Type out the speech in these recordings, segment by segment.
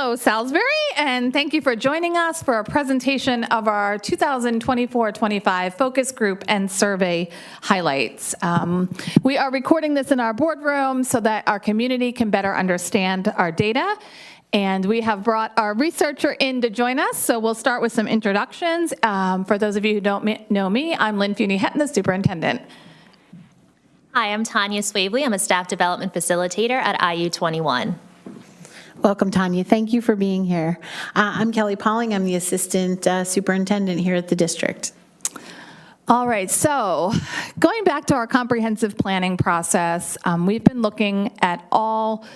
Hello, Salisbury, and thank you for joining us for a presentation of our 2024-25 focus group and survey highlights. We are recording this in our boardroom so that our community can better understand our data, and we have brought our researcher in to join us, so we'll start with some introductions. For those of you who don't know me, I'm Lynn Feeney-Hetton, the superintendent. Hi, I'm Tanya Swavely. I'm a staff development facilitator at IU21. Welcome, Tanya. Thank you for being here. I'm Kelly Pauling. I'm the assistant superintendent here at the district. All right, so going back to our comprehensive planning process, we've been looking at all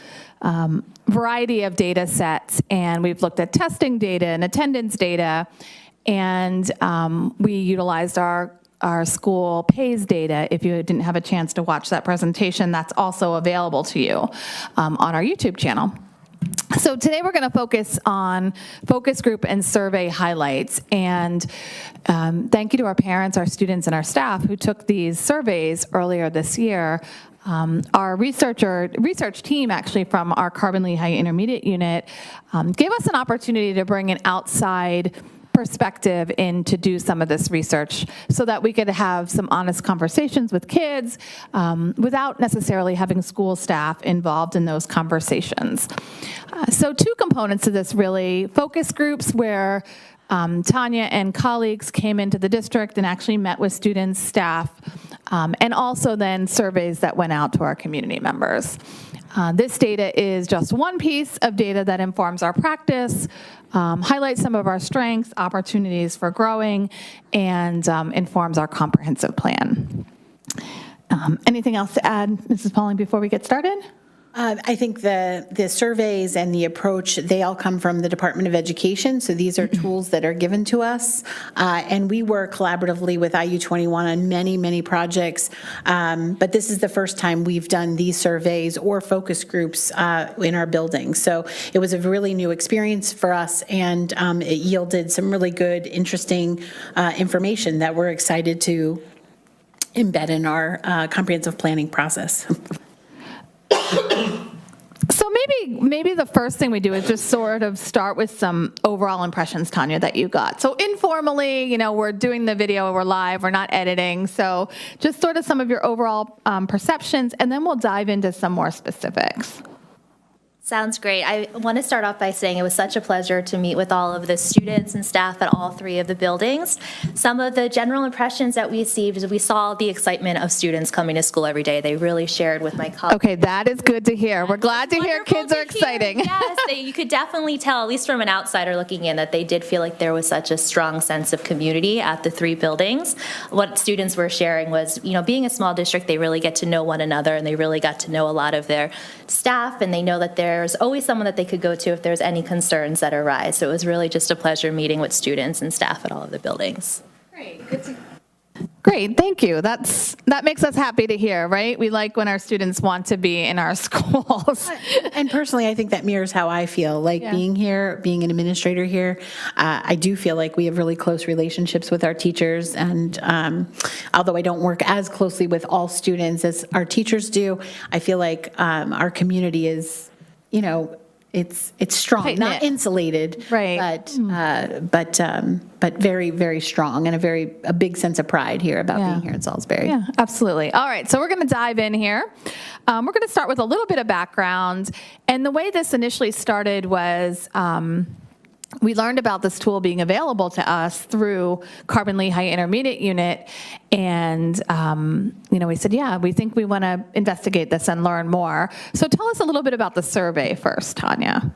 variety of data sets, and we've looked at testing data and attendance data, and we utilized our school pays data. If you didn't have a chance to watch that presentation, that's also available to you on our YouTube channel. So today we're going to focus on focus group and survey highlights, and thank you to our parents, our students, and our staff who took these surveys earlier this year. Our research team actually from our Carbon Lehigh Intermediate Unit gave us an opportunity to bring an outside perspective in to do some of this research so that we could have some honest conversations with kids without necessarily having school staff involved in those conversations. So two components to this really: focus groups where Tanya and colleagues came into the district and actually met with students, staff, and also then surveys that went out to our community members. This data is just one piece of data that informs our practice, highlights some of our strengths, opportunities for growing, and informs our comprehensive plan. Anything else to add, Mrs. Pauling, before we get started? I think the surveys and the approach, they all come from the Department of Education, so these are tools that are given to us, and we work collaboratively with IU21 on many, many projects, but this is the first time we've done these surveys or focus groups in our building. So it was a really new experience for us, and it yielded some really good, interesting information that we're excited to embed in our comprehensive planning process. So maybe the first thing we do is just sort of start with some overall impressions, Tanya, that you got. So informally, you know, we're doing the video, we're live, we're not editing. So just sort of some of your overall perceptions, and then we'll dive into some more specifics. Sounds great. I want to start off by saying it was such a pleasure to meet with all of the students and staff at all three of the buildings. Some of the general impressions that we received is we saw the excitement of students coming to school every day. They really shared with my colleagues. Okay, that is good to hear. We're glad to hear kids are exciting. Yes, you could definitely tell, at least from an outsider looking in, that they did feel like there was such a strong sense of community at the three buildings. What students were sharing was, you know, being a small district, they really get to know one another, and they really got to know a lot of their staff, and they know that there's always someone that they could go to if there's any concerns that arise. So it was really just a pleasure meeting with students and staff at all of the buildings. Great. Good to Great, thank you. That makes us happy to hear, right? We like when our students want to be in our schools. And personally, I think that mirrors how I feel, like being here, being an administrator here. I do feel like we have really close relationships with our teachers, and although I don't work as closely with all students as our teachers do, I feel like our community is, you know, it's strong, not insulated, right? But very, very strong, and a big sense of pride here about being here in Salisbury. Yeah, absolutely. All right, so we're going to dive in here. We're going to start with a little bit of background, and the way this initially started was we learned about this tool being available to us through Carbon Lehigh Intermediate Unit, and you know, we said, yeah, we think we want to investigate this and learn more. So tell us a little bit about the survey first, Tanya.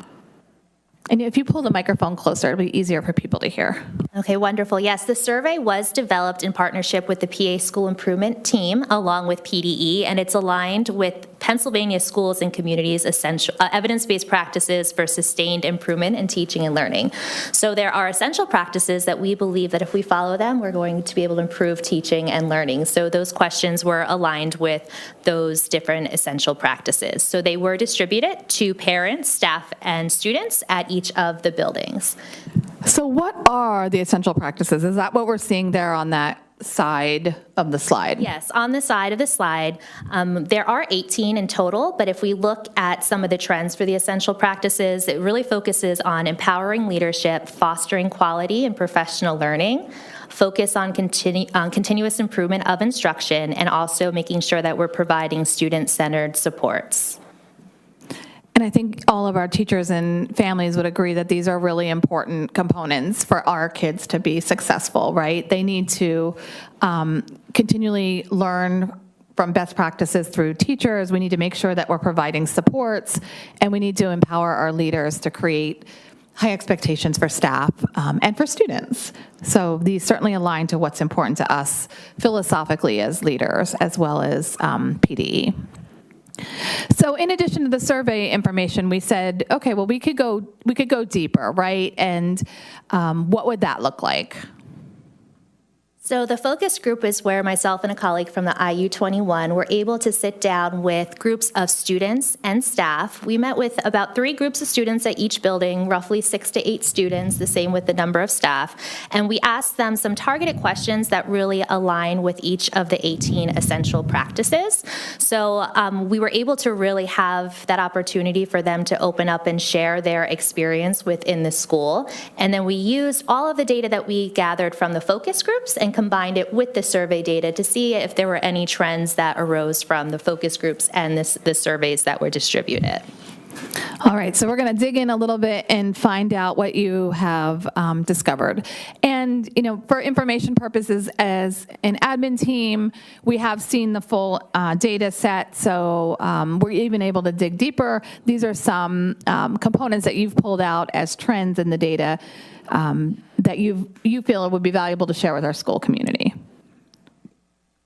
And if you pull the microphone closer, it'll be easier for people to hear. Okay, wonderful. Yes, the survey was developed in partnership with the PA School Improvement Team along with PDE, and it's aligned with Pennsylvania Schools and Communities Essential Evidence-Based Practices for Sustained Improvement in Teaching and Learning. So there are essential practices that we believe that if we follow them, we're going to be able to improve teaching and learning. So those questions were aligned with those different essential practices. So they were distributed to parents, staff, and students at each of the buildings. So what are the essential practices? Is that what we're seeing there on that side of the slide. Yes, on the side of the slide, there are 18 in total, but if we look at some of the trends for the essential practices, it really focuses on empowering leadership, fostering quality and professional learning, focus on continuous improvement of instruction, and also making sure that we're providing student-centered supports. And I think all of our teachers and families would agree that these are really important components for our kids to be successful, right? They need to continually learn from best practices through teachers. We need to make sure that we're providing supports, and we need to empower our leaders to create high expectations for staff and for students. So these certainly align to what's important to us philosophically as leaders, as well as PDE. So in addition to the survey information, we said, okay, well, we could go deeper, right? And what would that look like? So the focus group is where myself and a colleague from the IU21 were able to sit down with groups of students and staff. We met with about 3 groups of students at each building, roughly 6 to 8 students, the same with the number of staff. And we asked them some targeted questions that really align with each of the 18 essential practices. So we were able to really have that opportunity for them to open up and share their experience within the school. And then we used all of the data that we gathered from the focus groups and combined it with the survey data to see if there were any trends that arose from the focus groups and the surveys that were distributed. All right, so we're going to dig in a little bit and find out what you have discovered. And, you know, for information purposes, as an admin team, we have seen the full data set, so we're even able to dig deeper. These are some components that you've pulled out as trends in the data that you feel it would be valuable to share with our school community.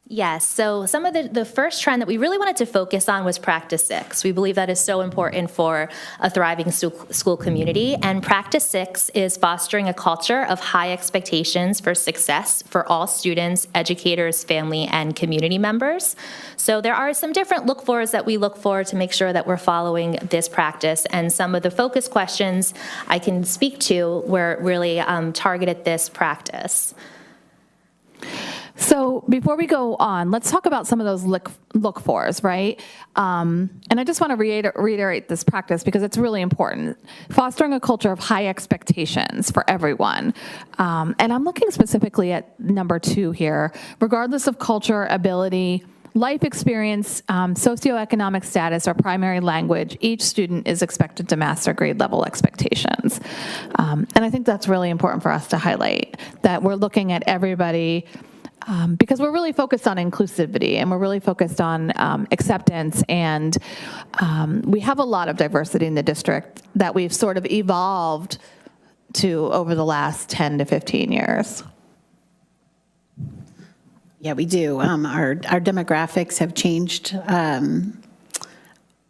Yes, so some of the first trend that we really wanted to focus on was Practice 6. We believe that is so important for a thriving school community, and Practice 6 is fostering a culture of high expectations for success for all students, educators, family, and community members. So there are some different look-fors that we look for to make sure that we're following this practice, and some of the focus questions I can speak to were really targeted at this practice. So before we go on, let's talk about some of those look-fors, right? And I just want to reiterate this practice because it's really important. Fostering a culture of high expectations for everyone. And I'm looking specifically at number 2 here. Regardless of culture, ability, life experience, socioeconomic status, or primary language, each student is expected to master grade level expectations. And I think that's really important for us to highlight, that we're looking at everybody because we're really focused on inclusivity and we're really focused on acceptance, and we have a lot of diversity in the district that we've sort of evolved to over the last 10 to 15 years. Yeah, we do. Our demographics have changed.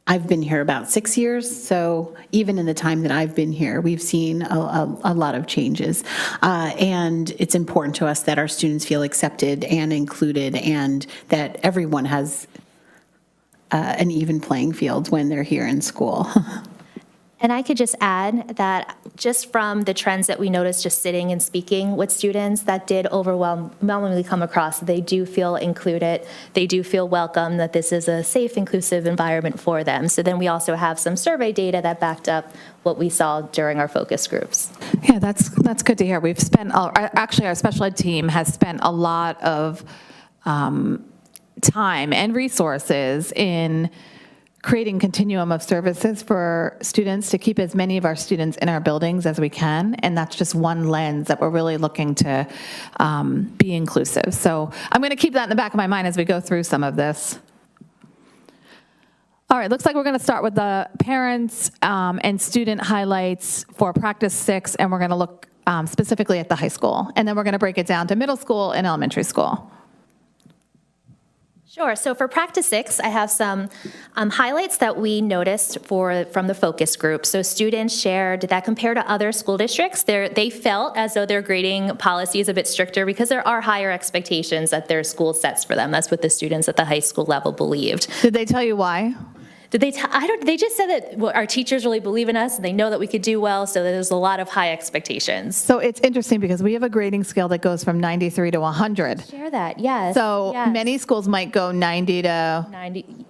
I've been here about 6 years, so even in the time that I've been here, we've seen a lot of changes. And it's important to us that our students feel accepted and included, and that everyone has an even playing field when they're here in school. And I could just add that just from the trends that we noticed just sitting and speaking with students, that did overwhelmingly come across. They do feel included, they do feel welcome, that this is a safe, inclusive environment for them. So then we also have some survey data that backed up what we saw during our focus groups. Yeah, that's good to hear. We've spent, actually our special ed team has spent a lot of time and resources in creating continuum of services for students to keep as many of our students in our buildings as we can, and that's just one lens that we're really looking to be inclusive. So I'm going to keep that in the back of my mind as we go through some of this. All right, looks like we're going to start with the parents and student highlights for Practice 6, and we're going to look specifically at the high school, and then we're going to break it down to middle school and elementary school. Sure. So for Practice 6, I have some highlights that we noticed from the focus group. So students shared that compared to other school districts, they felt as though their grading policy is a bit stricter because there are higher expectations that their school sets for them. That's what the students at the high school level believed. Did they tell you why? They just said that our teachers really believe in us and they know that we could do well, so there's a lot of high expectations. So it's interesting because we have a grading scale that goes from 93 to 100. Share that, yes. So yes. many schools might go 90 to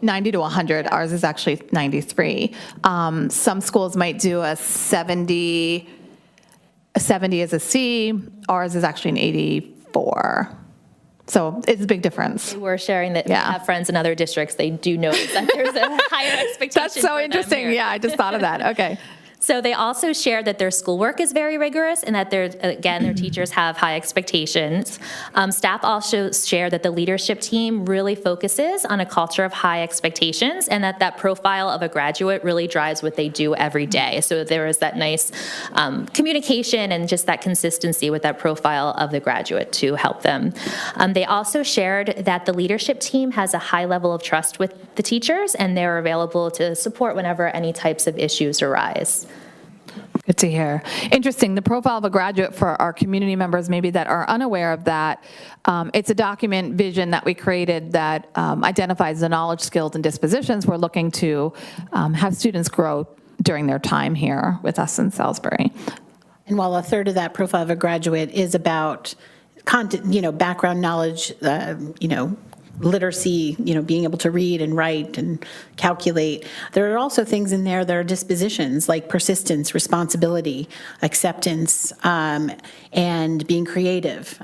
100. Ours is actually 93. Some schools might do a 70. A 70 is a C. Ours is actually an 84. So it's a big difference. We're sharing that we have friends in other districts. They do notice that there's a higher expectation. That's so interesting. Yeah, I just thought of that. Okay. So they also shared that their schoolwork is very rigorous and that their teachers have high expectations. Staff also shared that the leadership team really focuses on a culture of high expectations and that profile of a graduate really drives what they do every day. So there is that nice communication and just that consistency with that profile of the graduate to help them. They also shared that the leadership team has a high level of trust with the teachers and they're available to support whenever any types of issues arise. Good to hear. Interesting. The profile of a graduate for our community members maybe that are unaware of that, it's a document vision that we created that identifies the knowledge, skills, and dispositions we're looking to have students grow during their time here with us in Salisbury. And while a third of that profile of a graduate is about content, background knowledge, literacy, being able to read and write and calculate. There are also things in there that are dispositions like persistence, responsibility, acceptance, and being creative,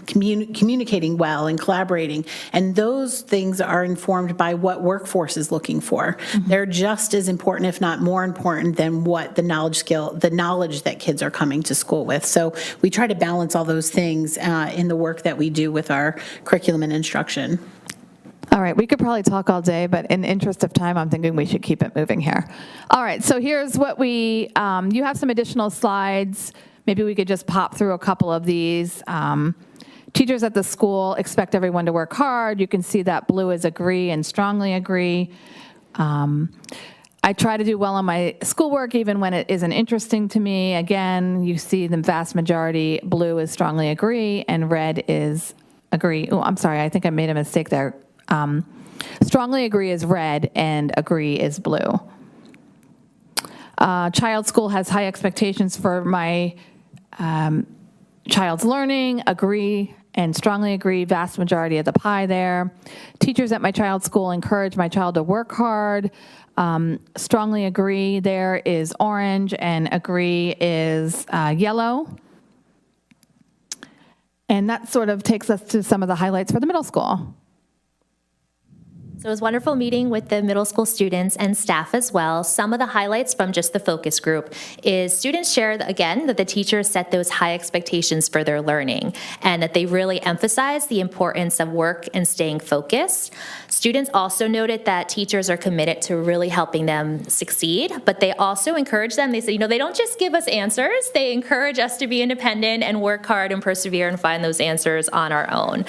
communicating well and collaborating. And those things are informed by what workforce is looking for. Mm-hmm. They're just as important, if not more important, than what the knowledge that kids are coming to school with. So we try to balance all those things in the work that we do with our curriculum and instruction. All right, we could probably talk all day, but in the interest of time, I'm thinking we should keep it moving here. All right, so here's what you have some additional slides. Maybe we could just pop through a couple of these. Teachers at the school expect everyone to work hard. You can see that blue is agree and strongly agree. I try to do well on my schoolwork even when it isn't interesting to me. Again, you see the vast majority, blue is strongly agree and red is agree. Oh, I'm sorry, I think I made a mistake there. Strongly agree is red and agree is blue. Child school has high expectations for my child's learning, agree and strongly agree, vast majority of the pie there. Teachers at my child's school encourage my child to work hard. Strongly agree there is orange and agree is yellow. And that sort of takes us to some of the highlights for the middle school. So it was wonderful meeting with the middle school students and staff as well. Some of the highlights from just the focus group is students shared, again, that the teachers set those high expectations for their learning and that they really emphasize the importance of work and staying focused. Students also noted that teachers are committed to really helping them succeed, but they also encourage them. They say, they don't just give us answers. They encourage us to be independent and work hard and persevere and find those answers on our own.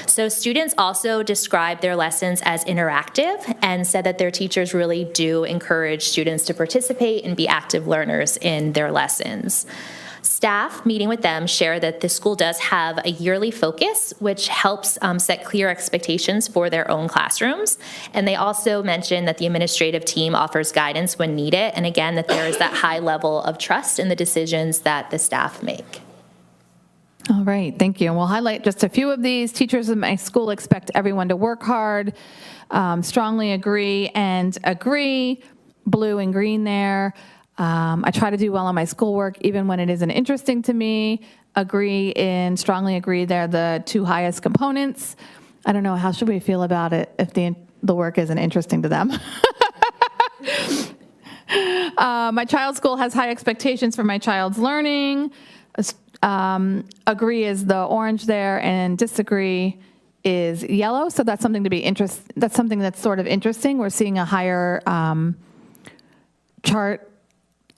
So students also described their lessons as interactive and said that their teachers really do encourage students to participate and be active learners in their lessons. Staff, meeting with them, share that the school does have a yearly focus, which helps set clear expectations for their own classrooms. And they also mentioned that the administrative team offers guidance when needed, and again, that there is that high level of trust in the decisions that the staff make. All right, thank you. And we'll highlight just a few of these. Teachers in my school expect everyone to work hard, strongly agree and agree, blue and green there. I try to do well on my schoolwork even when it isn't interesting to me. Agree and strongly agree, they're the two highest components. I don't know, how should we feel about it if the work isn't interesting to them? My child's school has high expectations for my child's learning. Agree is the orange there, and disagree is yellow. So that's something to be that's something that's sort of interesting. We're seeing a higher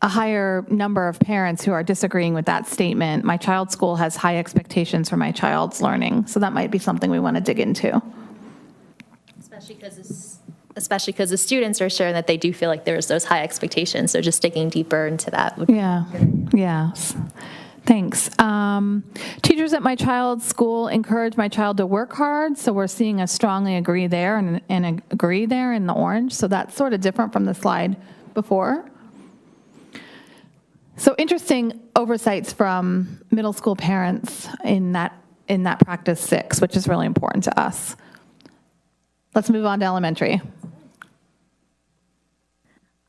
a higher number of parents who are disagreeing with that statement. My child's school has high expectations for my child's learning. So that might be something we want to dig into. Especially because the students are sharing that they do feel like there's those high expectations. So just digging deeper into that would be yes. Thanks. Teachers at my child's school encourage my child to work hard, so we're seeing a strongly agree there and agree there in the orange, so that's sort of different from the slide before. So interesting oversights from middle school parents in that practice 6, which is really important to us. Let's move on to elementary.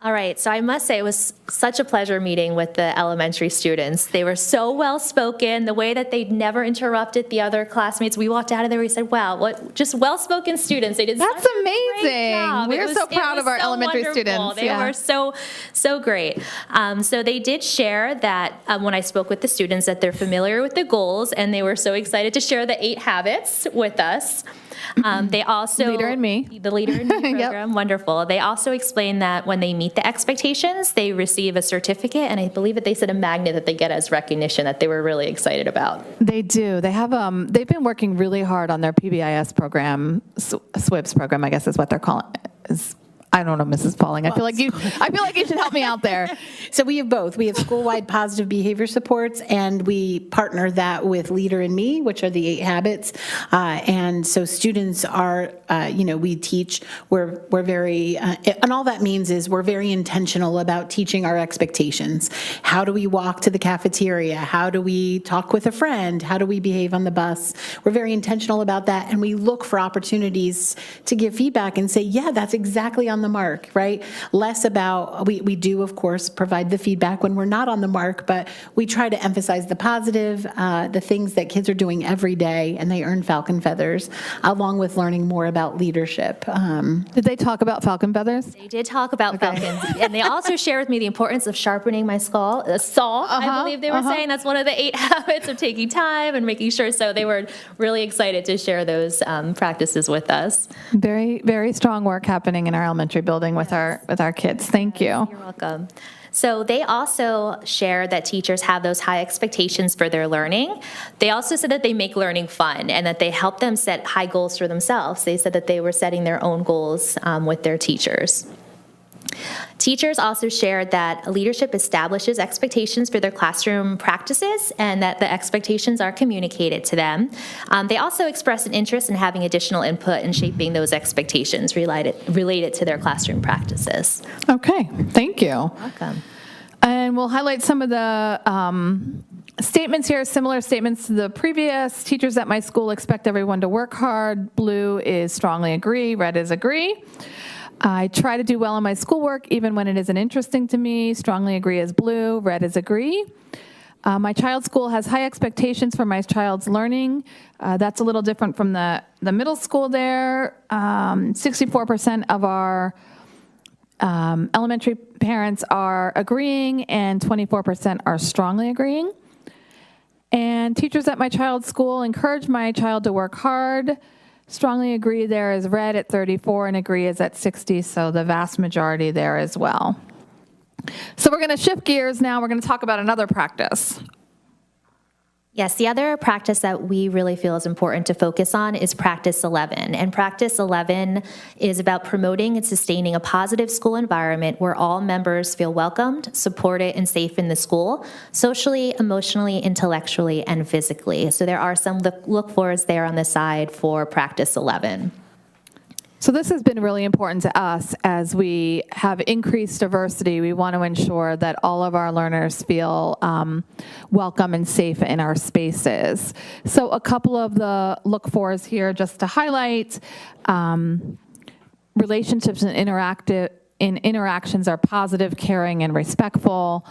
All right, so I must say it was such a pleasure meeting with the elementary students. They were so well-spoken, the way that they never interrupted the other classmates. We walked out of there, we said, wow, what just well-spoken students. They did That's such a amazing. great job. We're so proud of our elementary wonderful. students. They were so great. So they did share that when I spoke with the students that they're familiar with the goals, and they were so excited to share the 8 habits with us. They also Leader in Me. The Leader in Me program, Yep. Wonderful. They also explained that when they meet the expectations, they receive a certificate, and I believe that they said a magnet that they get as recognition that they were really excited about. They do. They have. They've been working really hard on their PBIS program, SWIBS program, I guess is what they're calling it. I don't know, Mrs. Pauling. I feel like you should help me out there. So we have both. We have school-wide positive behavior supports, and we partner that with Leader in Me, which are the 8 habits. And so students are, we teach. We're very, and all that means is we're very intentional about teaching our expectations. How do we walk to the cafeteria? How do we talk with a friend? How do we behave on the bus? We're very intentional about that, and we look for opportunities to give feedback and say, yeah, that's exactly on the mark, right? Less about, we do, of course, provide the feedback when we're not on the mark, but we try to emphasize the positive, the things that kids are doing every day, and they earn Falcon Feathers, along with learning more about leadership. Did they talk about Falcon Feathers? They did talk about falcons, and they also shared with me the importance of sharpening my saw. I believe they were saying that's one of the 8 habits of taking time and making sure. So they were really excited to share those practices with us. Very, very strong work happening in our elementary building with our kids. Thank you. You're welcome. So they also share that teachers have those high expectations for their learning. They also said that they make learning fun and that they help them set high goals for themselves. They said that they were setting their own goals with their teachers. Teachers also shared that leadership establishes expectations for their classroom practices and that the expectations are communicated to them. They also expressed an interest in having additional input in shaping those expectations related to their classroom practices. Okay, thank you. Welcome. And we'll highlight some of the statements here, similar statements to the previous. Teachers at my school expect everyone to work hard. Blue is strongly agree, red is agree. I try to do well in my schoolwork, even when it isn't interesting to me. Strongly agree is blue, red is agree. My child's school has high expectations for my child's learning. That's a little different from the middle school there. 64% of our elementary parents are agreeing, and 24% are strongly agreeing. And teachers at my child's school encourage my child to work hard. Strongly agree there is red at 34 and agree is at 60, so the vast majority there as well. So we're going to shift gears now. We're going to talk about another practice. Yes, the other practice that we really feel is important to focus on is Practice 11. And Practice 11 is about promoting and sustaining a positive school environment where all members feel welcomed, supported, and safe in the school, socially, emotionally, intellectually, and physically. So there are some look-forwards there on the side for Practice 11. So this has been really important to us as we have increased diversity. We want to ensure that all of our learners feel welcome and safe in our spaces. So a couple of the look-fors here just to highlight. Relationships and interactions are positive, caring, and respectful.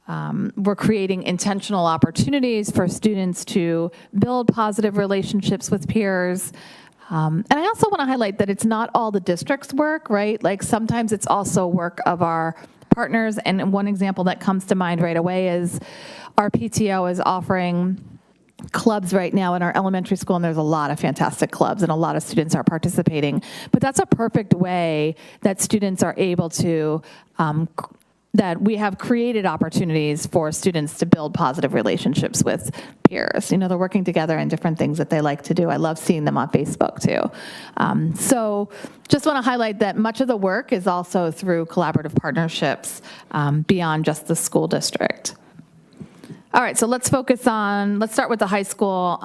We're creating intentional opportunities for students to build positive relationships with peers. And I also want to highlight that it's not all the district's work, right? Like sometimes it's also work of our partners. And one example that comes to mind right away is our PTO is offering clubs right now in our elementary school, and there's a lot of fantastic clubs and a lot of students are participating. But that's a perfect way that students are able to that we have created opportunities for students to build positive relationships with peers. You know, they're working together in different things that they like to do. I love seeing them on Facebook too. So just want to highlight that much of the work is also through collaborative partnerships beyond just the school district. All right, so let's start with the high school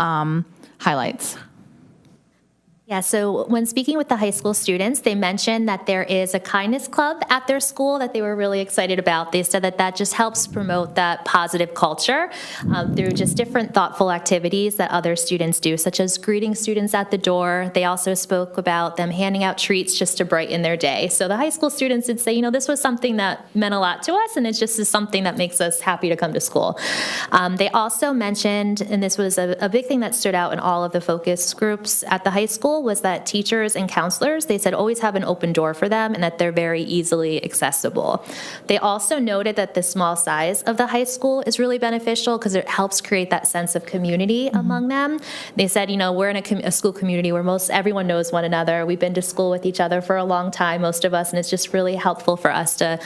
highlights. Yeah, so when speaking with the high school students, they mentioned that there is a kindness club at their school that they were really excited about. They said that that just helps promote that positive culture through just different thoughtful activities that other students do, such as greeting students at the door. They also spoke about them handing out treats just to brighten their day. So the high school students would say, this was something that meant a lot to us, and it just is something that makes us happy to come to school. They also mentioned, and this was a big thing that stood out in all of the focus groups at the high school, was that teachers and counselors, they said, always have an open door for them and that they're very easily accessible. They also noted that the small size of the high school is really beneficial because it helps create that sense of community among them. They said, we're in a school community where everyone knows one another. We've been to school with each other for a long time, most of us, and it's just really helpful for us to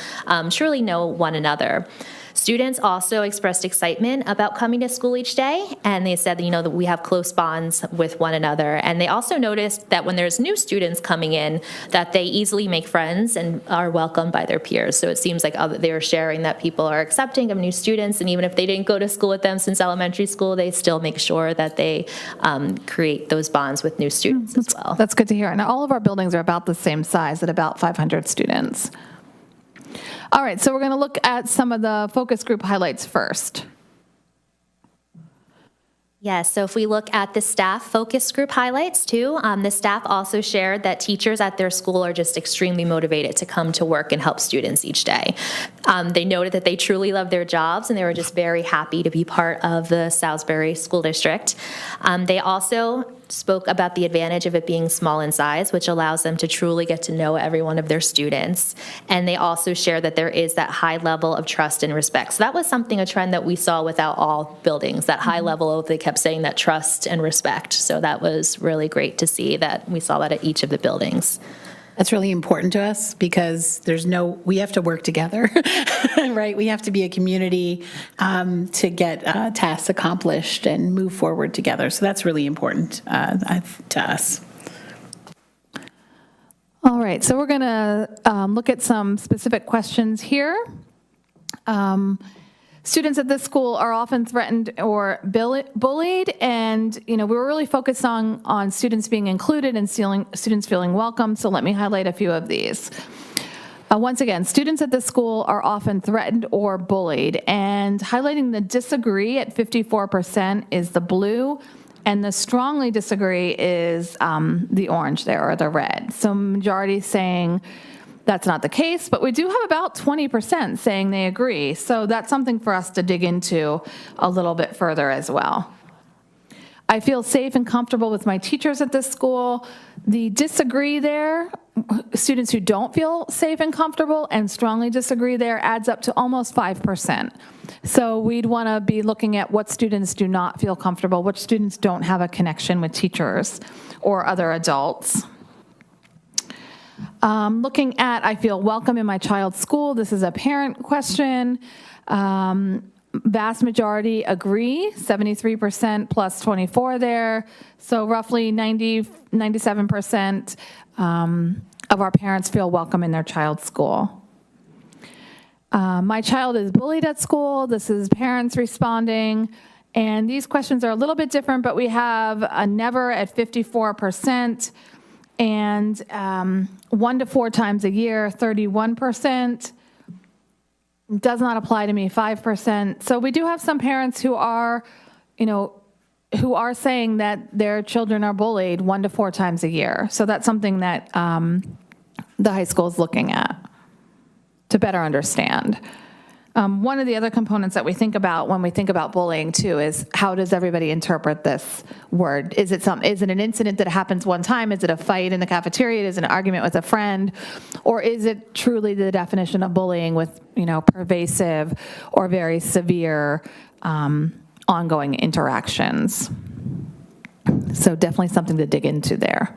truly know one another. Students also expressed excitement about coming to school each day, and they said that we have close bonds with one another. And they also noticed that when there's new students coming in, that they easily make friends and are welcomed by their peers. So it seems like they were sharing that people are accepting of new students, and even if they didn't go to school with them since elementary school, they still make sure that they create those bonds with new students as well. That's good to hear. And all of our buildings are about the same size at about 500 students. All right, so we're going to look at some of the focus group highlights first. Yes, so if we look at the staff focus group highlights too, the staff also shared that teachers at their school are just extremely motivated to come to work and help students each day. They noted that they truly love their jobs and they were just very happy to be part of the Salisbury School District. They also spoke about the advantage of it being small in size, which allows them to truly get to know every one of their students. And they also share that there is that high level of trust and respect. So that was a trend that we saw without all buildings, that high level of, they kept saying that trust and respect. So that was really great to see that we saw that at each of the buildings. That's really important to us because we have to work together, right? We have to be a community to get tasks accomplished and move forward together. So that's really important to us. All right, so we're going to look at some specific questions here. Students at this school are often threatened or bullied, and we were really focused on students being included and students feeling welcome, so let me highlight a few of these. Once again, students at this school are often threatened or bullied, and highlighting the disagree at 54% is the blue, and the strongly disagree is the orange there, or the red. So majority saying that's not the case, but we do have about 20% saying they agree. So that's something for us to dig into a little bit further as well. I feel safe and comfortable with my teachers at this school. The disagree there, students who don't feel safe and comfortable and strongly disagree there, adds up to almost 5%. So we'd want to be looking at what students do not feel comfortable, which students don't have a connection with teachers or other adults. Looking at, I feel welcome in my child's school. This is a parent question. Vast majority agree, 73% plus 24 there. So roughly 97% of our parents feel welcome in their child's school. My child is bullied at school. This is parents responding. And these questions are a little bit different, but we have a never at 54%. And 1 to 4 times a year, 31%. Does not apply to me, 5%. So we do have some parents who are, who are saying that their children are bullied 1 to 4 times a year. So that's something that the high school is looking at to better understand. One of the other components that we think about when we think about bullying too is how does everybody interpret this word? Is it an incident that happens one time? Is it a fight in the cafeteria? Is it an argument with a friend? Or is it truly the definition of bullying with, pervasive or very severe ongoing interactions? So definitely something to dig into there.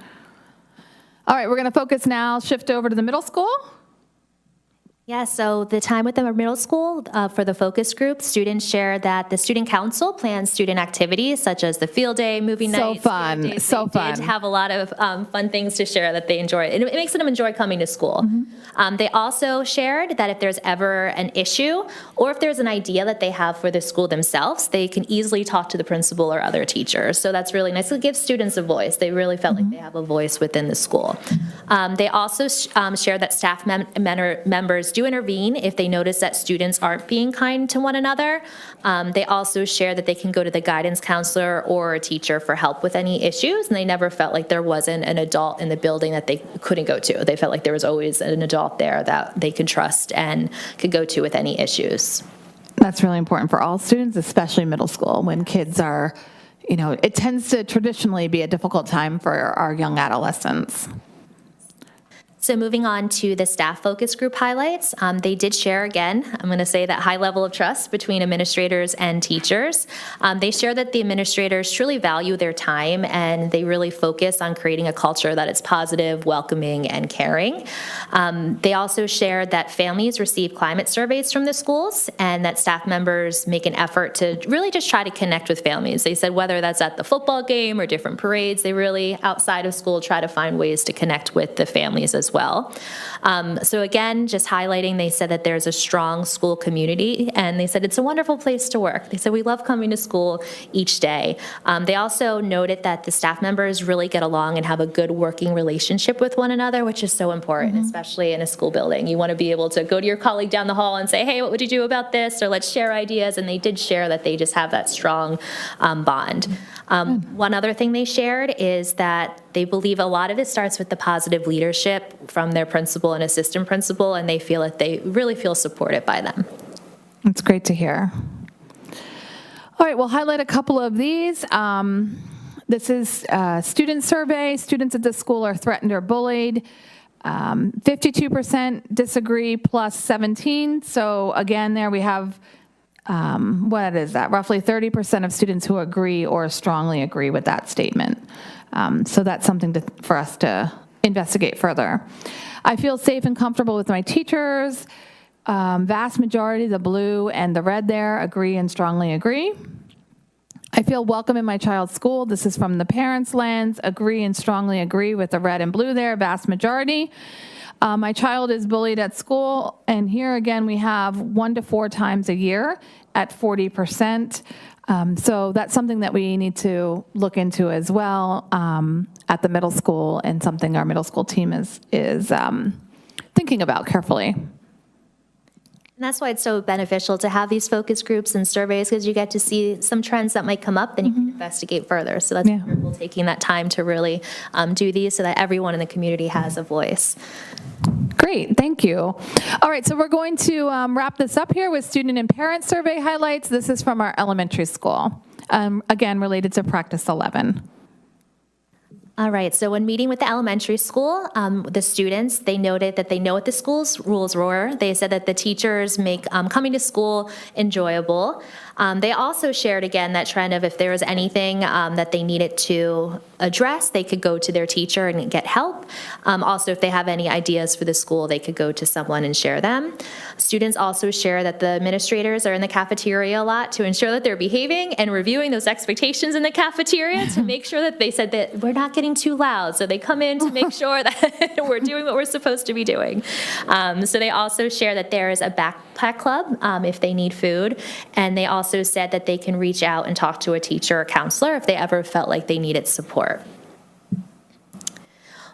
All right, we're going to focus now, shift over to the middle school. Yeah, so the time with the middle school, for the focus group, students shared that the student council plans student activities such as the field day, movie So nights. fun, game days. so They fun. did have a lot of fun things to share that they enjoy. It makes them enjoy coming to school. They also shared that if there's ever an issue or if there's an idea that they have for the school themselves, they can easily talk to the principal or other teachers. So that's really nice. It gives students a voice. They really felt like they have a voice within the school. They also shared that staff members do intervene if they notice that students aren't being kind to one another. They also share that they can go to the guidance counselor or a teacher for help with any issues, and they never felt like there wasn't an adult in the building that they couldn't go to. They felt like there was always an adult there that they could trust and could go to with any issues. That's really important for all students, especially middle school, when kids are, it tends to traditionally be a difficult time for our young adolescents. So moving on to the staff focus group highlights, they did share again, I'm going to say that high level of trust between administrators and teachers. They share that the administrators truly value their time and they really focus on creating a culture that is positive, welcoming, and caring. They also shared that families receive climate surveys from the schools and that staff members make an effort to really just try to connect with families. They said whether that's at the football game or different parades, they really, outside of school, try to find ways to connect with the families as well. So again, just highlighting, they said that there's a strong school community, and they said it's a wonderful place to work. They said we love coming to school each day. They also noted that the staff members really get along and have a good working relationship with one another, which is so important, especially in a school building. You want to be able to go to your colleague down the hall and say, hey, what would you do about this? Or let's share ideas. And they did share that they just have that strong bond. One other thing they shared is that they believe a lot of it starts with the positive leadership from their principal and assistant principal, and they feel that they really feel supported by them. That's great to hear. All right, we'll highlight a couple of these. This is a student survey. Students at this school are threatened or bullied. 52% disagree plus 17. So again, there we have, what is that? Roughly 30% of students who agree or strongly agree with that statement. So that's something for us to investigate further. I feel safe and comfortable with my teachers. Vast majority, the blue and the red there, agree and strongly agree. I feel welcome in my child's school. This is from the parents' lens. Agree and strongly agree with the red and blue there, vast majority. My child is bullied at school, and here again we have 1 to 4 times a year at 40%. So that's something that we need to look into as well at the middle school, and something our middle school team is thinking about carefully. And that's why it's so beneficial to have these focus groups and surveys, because you get to see some trends that might come up, then you can investigate further. So that's wonderful, taking that time to really do these so that everyone in the community has a voice. Great, thank you. All right, so we're going to wrap this up here with student and parent survey highlights. This is from our elementary school, again, related to practice 11. All right, so when meeting with the elementary school, the students, they noted that they know what the school's rules were. They said that the teachers make coming to school enjoyable. They also shared again that trend of if there was anything that they needed to address, they could go to their teacher and get help. Also, if they have any ideas for the school, they could go to someone and share them. Students also share that the administrators are in the cafeteria a lot to ensure that they're behaving and reviewing those expectations in the cafeteria to make sure that they said that we're not getting too loud. So they come in to make sure that we're doing what we're supposed to be doing. So they also share that there is a backpack club if they need food. And they also said that they can reach out and talk to a teacher or counselor if they ever felt like they needed support.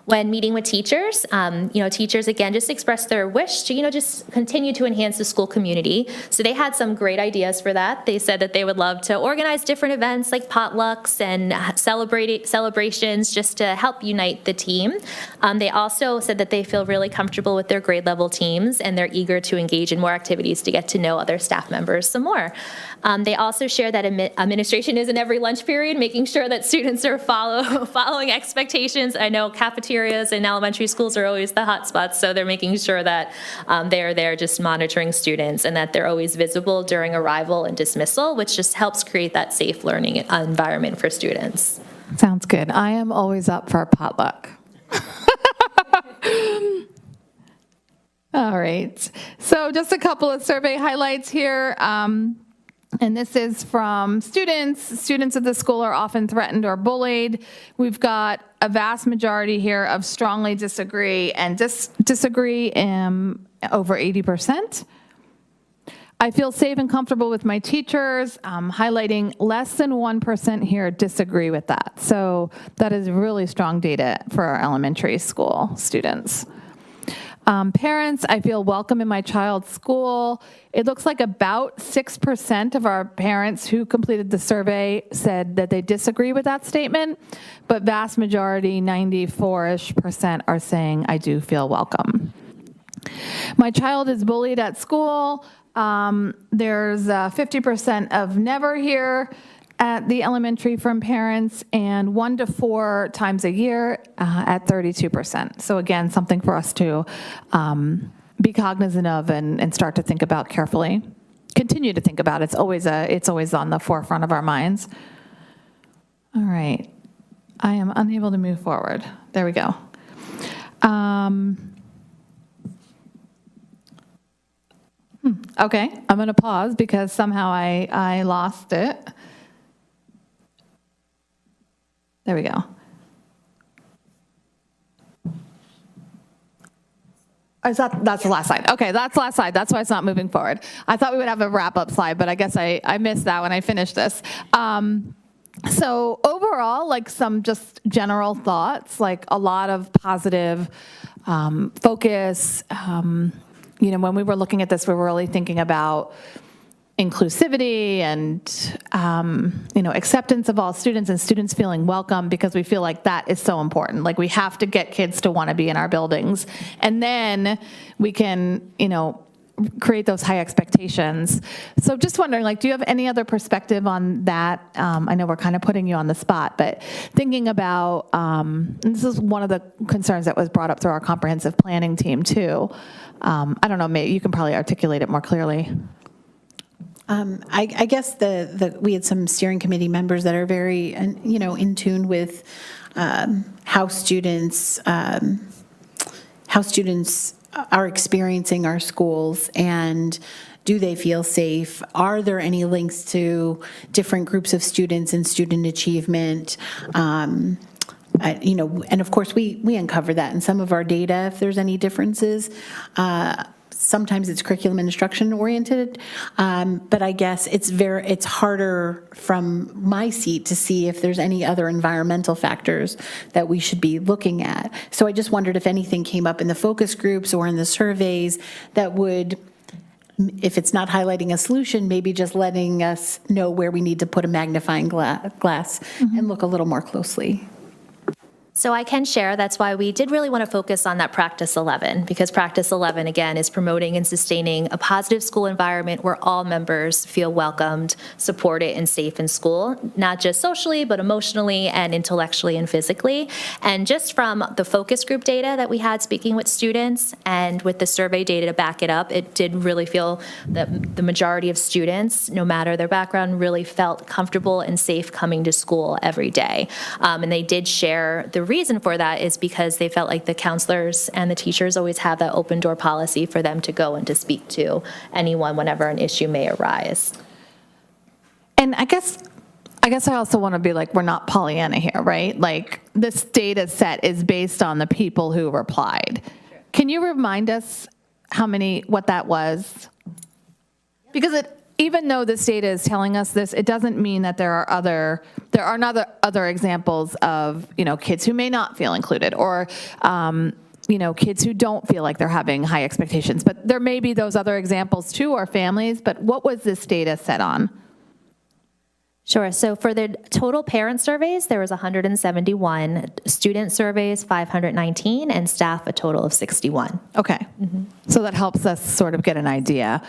When meeting with teachers, teachers again just expressed their wish to, just continue to enhance the school community. So they had some great ideas for that. They said that they would love to organize different events like potlucks and celebrations just to help unite the team. They also said that they feel really comfortable with their grade level teams and they're eager to engage in more activities to get to know other staff members some more. They also shared that administration is in every lunch period, making sure that students are following expectations. I know cafeterias and elementary schools are always the hot spots, so they're making sure that they're there just monitoring students and that they're always visible during arrival and dismissal, which just helps create that safe learning environment for students. Sounds good. I am always up for a potluck. All right. So just a couple of survey highlights here. And this is from students. Students at the school are often threatened or bullied. We've got a vast majority here of strongly disagree, and disagree over 80%. I feel safe and comfortable with my teachers, highlighting less than 1% here disagree with that. So that is really strong data for our elementary school students. Parents, I feel welcome in my child's school. It looks like about 6% of our parents who completed the survey said that they disagree with that statement, but vast majority, 94-ish%, are saying, I do feel welcome. My child is bullied at school. There's 50% of never here at the elementary from parents, and 1 to 4 times a year at 32%. So again, something for us to be cognizant of and start to think about carefully. Continue to think about. It's always on the forefront of our minds. All right, I am unable to move forward. There we go. Okay, I'm going to pause because somehow I lost it. There we go. That's the last slide. Okay, that's the last slide. That's why it's not moving forward. I thought we would have a wrap-up slide, but I guess I missed that when I finished this. So overall, like some just general thoughts, like a lot of positive focus. When we were looking at this, we were really thinking about inclusivity and, acceptance of all students and students feeling welcome, because we feel like that is so important. Like we have to get kids to want to be in our buildings. And then we can, create those high expectations. So just wondering, do you have any other perspective on that? I know we're kind of putting you on the spot, but thinking about, and this is one of the concerns that was brought up through our comprehensive planning team too. I don't know, maybe you can probably articulate it more clearly. I guess we had some steering committee members that are very, in tune with how students are experiencing our schools, and do they feel safe? Are there any links to different groups of students and student achievement? And of course we uncover that in some of our data if there's any differences. Sometimes it's curriculum and instruction oriented, but I guess it's harder from my seat to see if there's any other environmental factors that we should be looking at. So I just wondered if anything came up in the focus groups or in the surveys that would, if it's not highlighting a solution, maybe just letting us know where we need to put a magnifying glass and look a little more closely. So I can share, that's why we did really want to focus on that Practice 11, because Practice 11, again, is promoting and sustaining a positive school environment where all members feel welcomed, supported, and safe in school, not just socially, but emotionally and intellectually and physically. And just from the focus group data that we had speaking with students and with the survey data to back it up, it did really feel that the majority of students, no matter their background, really felt comfortable and safe coming to school every day. And they did share the reason for that is because they felt like the counselors and the teachers always have that open door policy for them to go and to speak to anyone whenever an issue may arise. And I guess I also want to be like, we're not Pollyanna here, right? Like this data set is based on the people who replied. Sure. Can you remind us what that was? Because even though this data is telling us this, it doesn't mean that there are other examples of, kids who may not feel included, or, kids who don't feel like they're having high expectations. But there may be those other examples too, or families. But what was this data set on? Sure. So for the total parent surveys, there was 171, student surveys 519, and staff a total of 61. Okay. Mm-hmm. So that helps us sort of get an idea.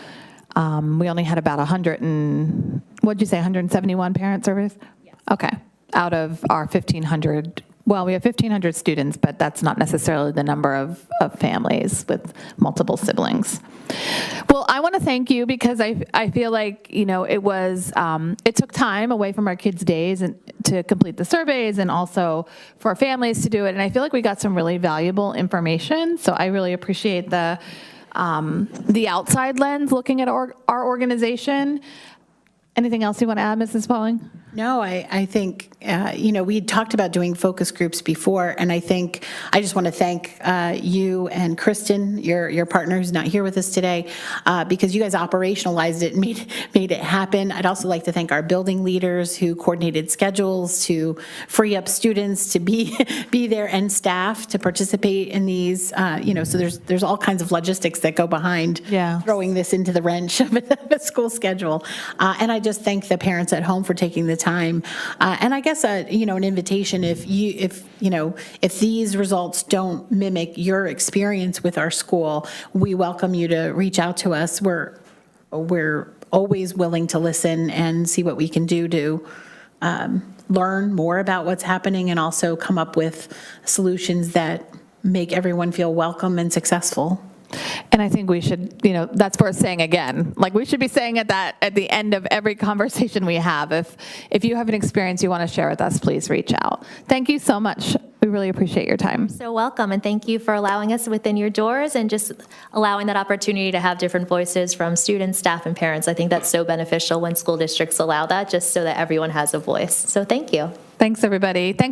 We only had about 171 parent surveys? Yes. Okay. Out of our 1,500, well, we have 1,500 students, but that's not necessarily the number of families with multiple siblings. Well, I want to thank you because I feel like, it took time away from our kids' days and to complete the surveys, and also for families to do it. And I feel like we got some really valuable information. So I really appreciate the the outside lens, looking at our organization. Anything else you want to add, Mrs. Pauling? No, I think, we talked about doing focus groups before, and I think I just want to thank you and Kristen, your partner who's not here with us today, because you guys operationalized it and made it happen. I'd also like to thank our building leaders who coordinated schedules to free up students to be there and staff to participate in these, so there's all kinds of logistics that go behind throwing this into the wrench of a school schedule. And I just thank the parents at home for taking the time. And I guess, an invitation, if these results don't mimic your experience with our school, we welcome you to reach out to us. We're always willing to listen and see what we can do to learn more about what's happening and also come up with solutions that make everyone feel welcome and successful. And I think we should, that's worth saying again. Like, we should be saying that at the end of every conversation we have. If you have an experience you want to share with us, please reach out. Thank you so much. We really appreciate your time. So welcome, and thank you for allowing us within your doors and just allowing that opportunity to have different voices from students, staff, and parents. I think that's so beneficial when school districts allow that, just so that everyone has a voice. So thank you. Thanks, everybody. Thanks.